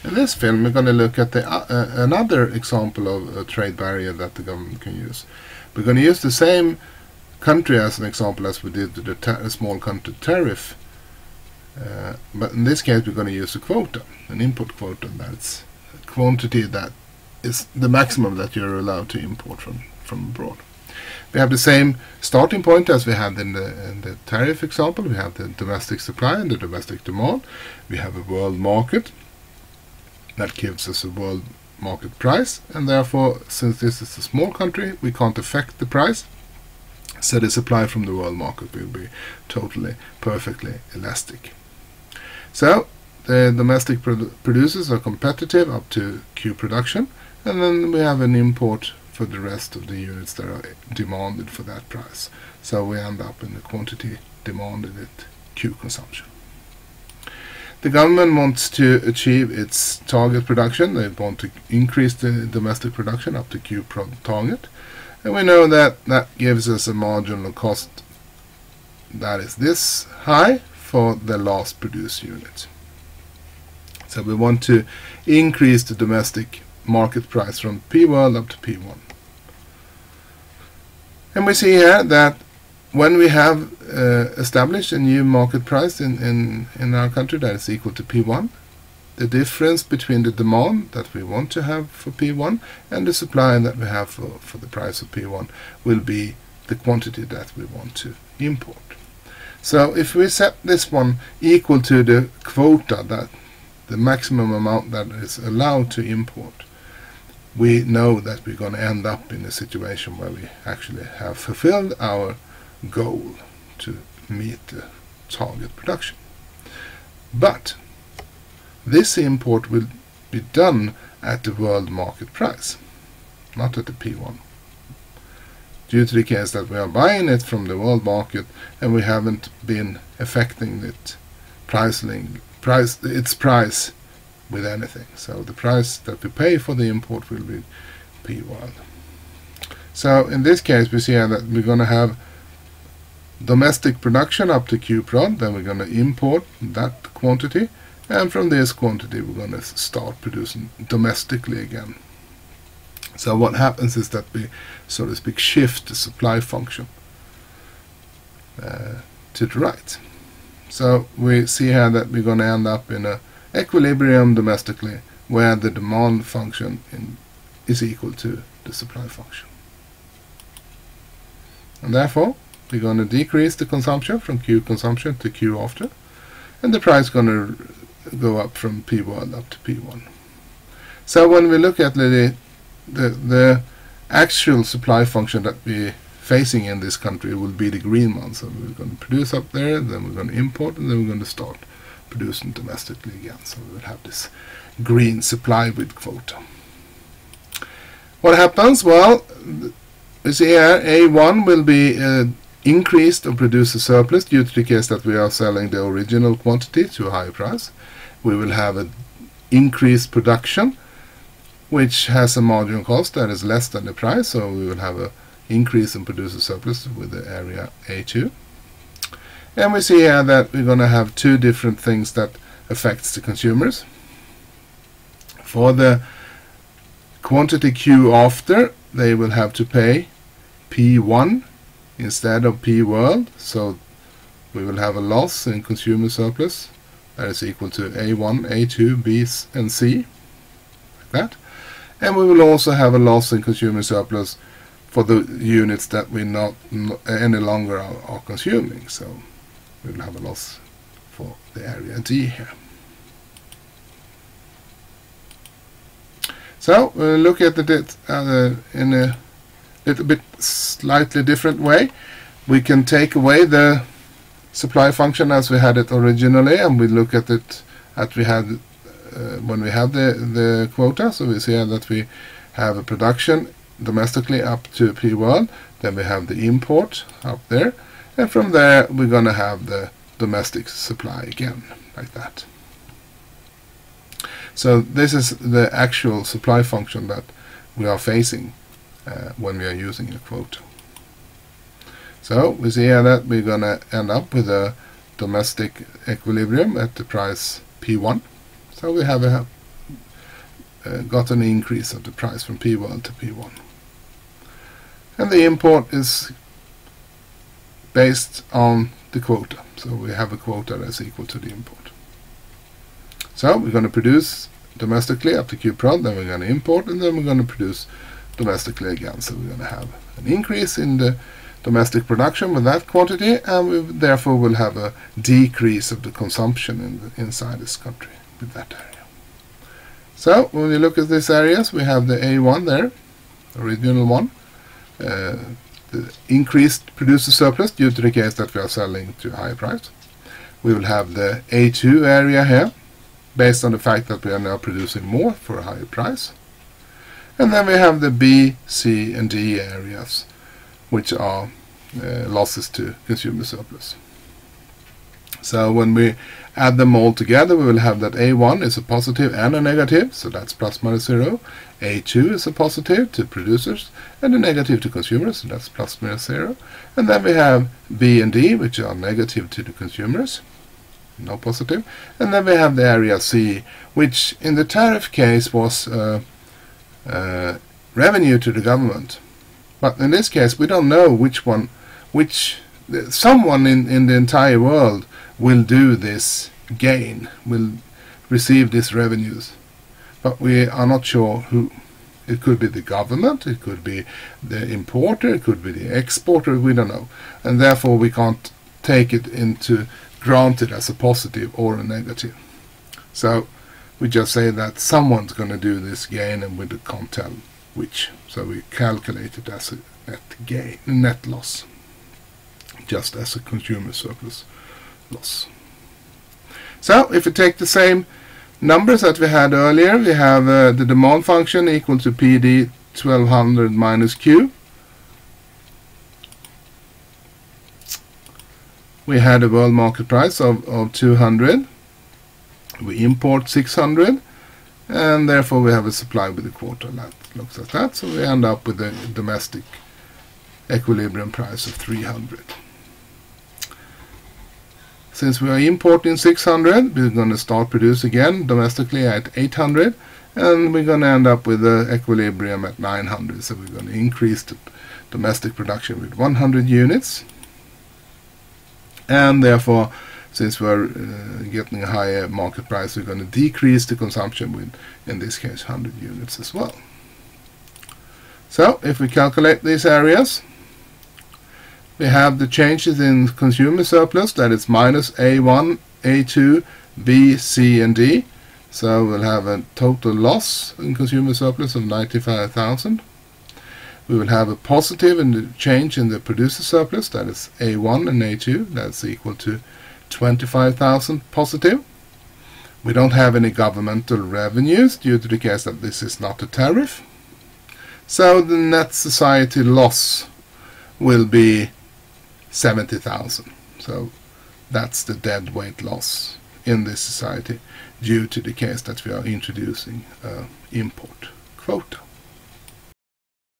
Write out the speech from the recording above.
In this film we're going to look at another example of a trade barrier that the government can use. We're going to use the same country as an example as we did with the small country tariff, but in this case we're going to use a quota, an import quota. That's a quantity that is the maximum that you're allowed to import from abroad. We have the same starting point as we had in the tariff example. We have the domestic supply and the domestic demand. We have a world market that gives us a world market price, and therefore, since this is a small country, we can't affect the price, so the supply from the world market will be totally, perfectly elastic. So the domestic producers are competitive up to Q production, and then we have an import for the rest of the units that are demanded for that price. So we end up in the quantity demanded at Q consumption. The government wants to achieve its target production. They want to increase the domestic production up to Q target. And we know that that gives us a marginal cost that is this high for the last produced unit. So we want to increase the domestic market price from P world up to P1. And we see here that when we have established a new market price in our country that is equal to P1, the difference between the demand that we want to have for P1 and the supply that we have for the price of P1 will be the quantity that we want to import. So if we set this one equal to the quota, that the maximum amount that is allowed to import, we know that we're going to end up in a situation where we actually have fulfilled our goal to meet the target production. But this import will be done at the world market price, not at the P1, due to the case that we are buying it from the world market and we haven't been affecting its price with anything. So the price that we pay for the import will be P world. So in this case we see that we're going to have domestic production up to Q prod, then we're going to import that quantity, and from this quantity we're going to start producing domestically again. So what happens is that we, so to speak, shift the supply function to the right. So we see here that we're going to end up in an equilibrium domestically where the demand function is equal to the supply function. And therefore we're going to decrease the consumption from Q consumption to Q after, and the price is going to go up from P1 up to P1. So when we look at the actual supply function that we're facing in this country, will be the green one. So we're going to produce up there, then we're going to import, and then we're going to start producing domestically again. So we will have this green supply with quota. What happens? Well, you see here A1 will be increased or produce a surplus due to the case that we are selling the original quantity to a higher price. We will have an increased production which has a marginal cost that is less than the price, so we will have an increase in producer surplus with the area A2. And we see here that we're going to have two different things that affects the consumers. For the quantity Q after, they will have to pay P1 instead of P world, so we will have a loss in consumer surplus that is equal to A1, A2, B and C, like that. And we will also have a loss in consumer surplus for the units that we not any longer are consuming, so we will have a loss for the area D here. So we'll look at it in a little bit slightly different way. We can take away the supply function as we had it originally, and we look at it as we had when we have the quota. So we see that we have a production domestically up to P world, then we have the import up there, and from there we're going to have the domestic supply again, like that. So this is the actual supply function that we are facing when we are using a quota. So we see here that we're going to end up with a domestic equilibrium at the price P1. So we have a got an increase of the price from P1 to P1. And the import is based on the quota. So we have a quota that's equal to the import. So we're going to produce domestically up to Q prod, then we're going to import, and then we're going to produce domestically again. So we're going to have an increase in the domestic production with that quantity, and we therefore will have a decrease of the consumption inside this country with that area. So when we look at these areas, we have the A1 there, original one, the increased producer surplus due to the case that we are selling to a higher price. We will have the A2 area here, based on the fact that we are now producing more for a higher price. And then we have the B, C, and D areas, which are losses to consumer surplus. So when we add them all together, we will have that A1 is a positive and a negative, so that's plus minus 0. A2 is a positive to producers and a negative to consumers, so that's plus minus 0. And then we have B and D, which are negative to the consumers, no positive. And then we have the area C, which in the tariff case was revenue to the government. But in this case, we don't know someone in the entire world will do this gain, will receive these revenues. But we are not sure who. It could be the government, it could be the importer, it could be the exporter, we don't know. And therefore we can't take it into granted as a positive or a negative. So we just say that someone's going to do this gain and we can't tell which. So we calculate it as a net gain, net loss, just as a consumer surplus loss. So if we take the same numbers that we had earlier, we have the demand function equal to PD 1200 minus Q. We had a world market price of 200. We import 600, and therefore we have a supply with a quota that looks at that. So we end up with a domestic equilibrium price of 300. Since we are importing 600, we're going to start produce again domestically at 800, and we're going to end up with an equilibrium at 900. So we're going to increase the domestic production with 100 units, and therefore, since we're getting a higher market price, we're going to decrease the consumption with, in this case, 100 units as well. So if we calculate these areas, we have the changes in consumer surplus, that is minus A1, A2, B, C, and D. So we'll have a total loss in consumer surplus of 95,000. We will have a positive in the change in the producer surplus, that is A1 and A2, that's equal to 25,000 positive. We don't have any governmental revenues due to the case that this is not a tariff. So the net society loss will be 70,000. So that's the dead weight loss in this society due to the case that we are introducing import quota.